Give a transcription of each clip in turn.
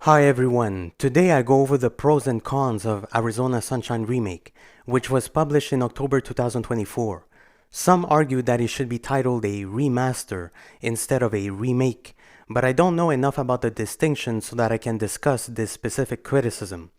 Hi everyone, today I go over the pros and cons of Arizona Sunshine Remake, which was published in October 2024. Some argue that it should be titled a remaster instead of a remake, but I don't know enough about the distinction so that I can discuss this specific criticism.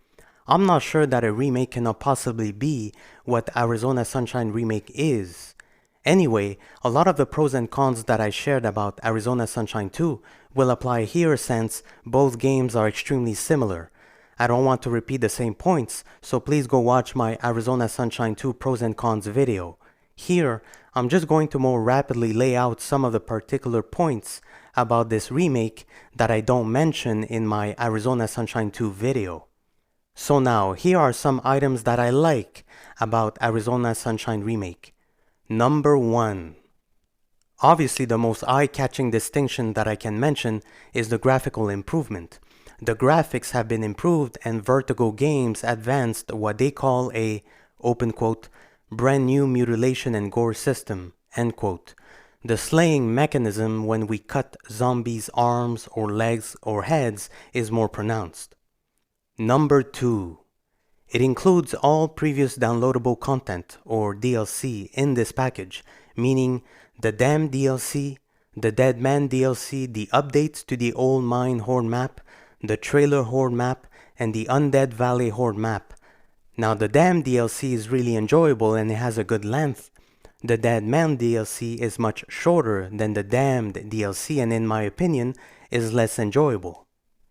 I'm not sure that a remake cannot possibly be what Arizona Sunshine Remake is. Anyway, a lot of the pros and cons that I shared about Arizona Sunshine 2 will apply here since both games are extremely similar. I don't want to repeat the same points, so please go watch my Arizona Sunshine 2 pros and cons video. Here, I'm just going to more rapidly lay out some of the particular points about this remake that I don't mention in my Arizona Sunshine 2 video. So now, here are some items that I like about Arizona Sunshine Remake. Number 1. Obviously, the most eye-catching distinction that I can mention is the graphical improvement. The graphics have been improved and Vertigo Games advanced what they call a, open quote, brand new mutilation and gore system, end quote. The slaying mechanism when we cut zombies' arms or legs or heads is more pronounced. Number 2. It includes all previous downloadable content, or DLC, in this package, meaning the Damn DLC, the Dead Man DLC, the updates to the Old Mine Horde map, the Trailer Horde map, and the Undead Valley Horde map. Now the Damn DLC is really enjoyable and it has a good length. The Dead Man DLC is much shorter than the Damned DLC and in my opinion is less enjoyable.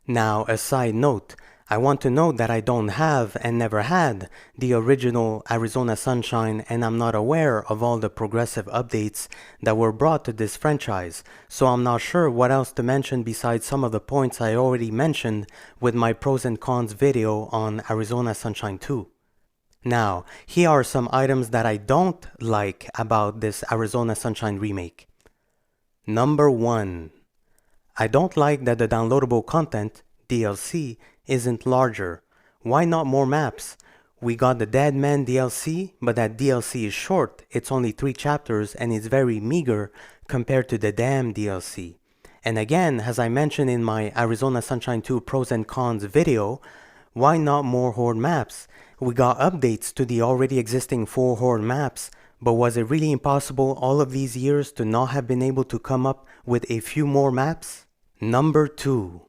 Now a side note, I want to note that I don't have and never had the original Arizona Sunshine and I'm not aware of all the progressive updates that were brought to this franchise, so I'm not sure what else to mention besides some of the points I already mentioned with my pros and cons video on Arizona Sunshine 2. Now, here are some items that I don't like about this Arizona Sunshine remake. Number 1. I don't like that the downloadable content, DLC, isn't larger. Why not more maps? We got the Dead Man DLC, but that DLC is short. It's only 3 chapters and it's very meager compared to the Damn DLC. And again, as I mentioned in my Arizona Sunshine 2 pros and cons video, why not more Horde maps? We got updates to the already existing 4 Horde maps, but was it really impossible all of these years to not have been able to come up with a few more maps? Number 2.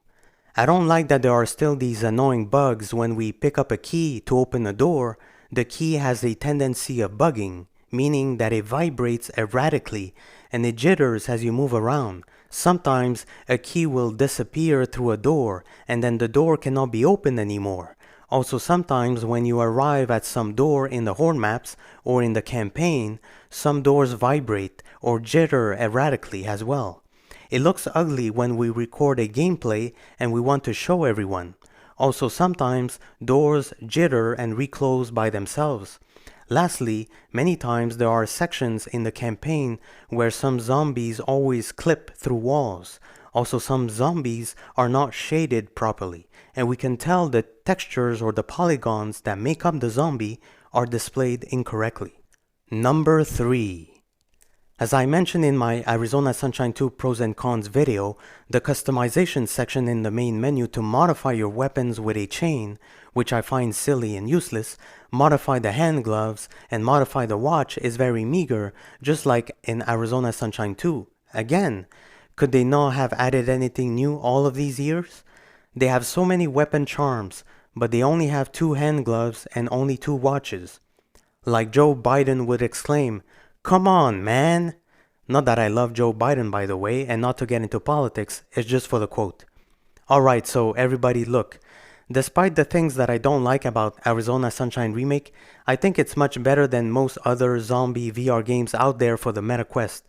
I don't like that there are still these annoying bugs when we pick up a key to open a door. The key has a tendency of bugging, meaning that it vibrates erratically and it jitters as you move around. Sometimes a key will disappear through a door and then the door cannot be opened anymore. Also sometimes when you arrive at some door in the Horde maps or in the campaign, some doors vibrate or jitter erratically as well. It looks ugly when we record a gameplay and we want to show everyone. Also sometimes doors jitter and reclose by themselves. Lastly, many times there are sections in the campaign where some zombies always clip through walls. Also some zombies are not shaded properly and we can tell the textures or the polygons that make up the zombie are displayed incorrectly. Number 3. As I mentioned in my Arizona Sunshine 2 pros and cons video, the customization section in the main menu to modify your weapons with a chain, which I find silly and useless, modify the hand gloves, and modify the watch is very meager, just like in Arizona Sunshine 2. Again, could they not have added anything new all of these years? They have so many weapon charms, but they only have 2 hand gloves and only 2 watches. Like Joe Biden would exclaim, "Come on, man!" Not that I love Joe Biden, by the way, and not to get into politics, it's just for the quote. Alright, so everybody look. Despite the things that I don't like about Arizona Sunshine Remake, I think it's much better than most other zombie VR games out there for the MetaQuest.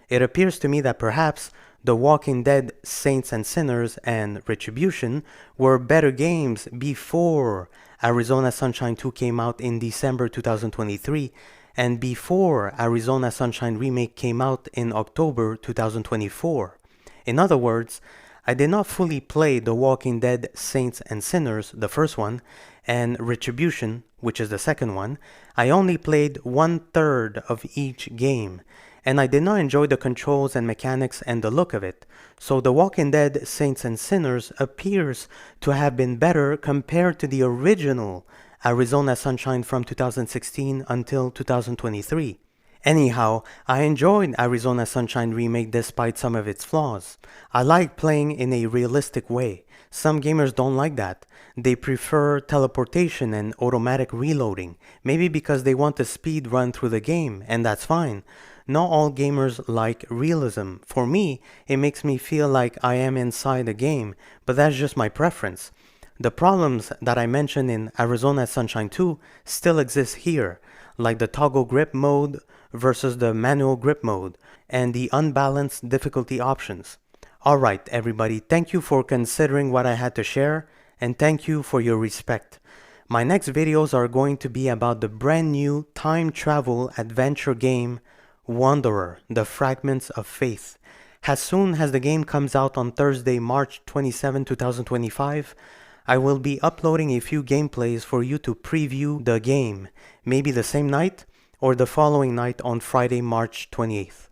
It appears to me that perhaps The Walking Dead Saints and Sinners and Retribution were better games before Arizona Sunshine 2 came out in December 2023 and before Arizona Sunshine Remake came out in October 2024. In other words, I did not fully play The Walking Dead Saints and Sinners, the first one, and Retribution, which is the second one. I only played 1/3 of each game, and I did not enjoy the controls and mechanics and the look of it. So The Walking Dead Saints and Sinners appears to have been better compared to the original Arizona Sunshine from 2016 until 2023. Anyhow, I enjoyed Arizona Sunshine Remake despite some of its flaws. I like playing in a realistic way. Some gamers don't like that. They prefer teleportation and automatic reloading, maybe because they want to speed run through the game, and that's fine. Not all gamers like realism. For me, it makes me feel like I am inside a game, but that's just my preference. The problems that I mentioned in Arizona Sunshine 2 still exist here, like the toggle grip mode versus the manual grip mode, and the unbalanced difficulty options. Alright everybody, thank you for considering what I had to share, and thank you for your respect. My next videos are going to be about the brand new time travel adventure game Wanderer, The Fragments of Faith. As soon as the game comes out on Thursday, March 27, 2025, I will be uploading a few gameplays for you to preview the game, maybe the same night or the following night on Friday, March 28th.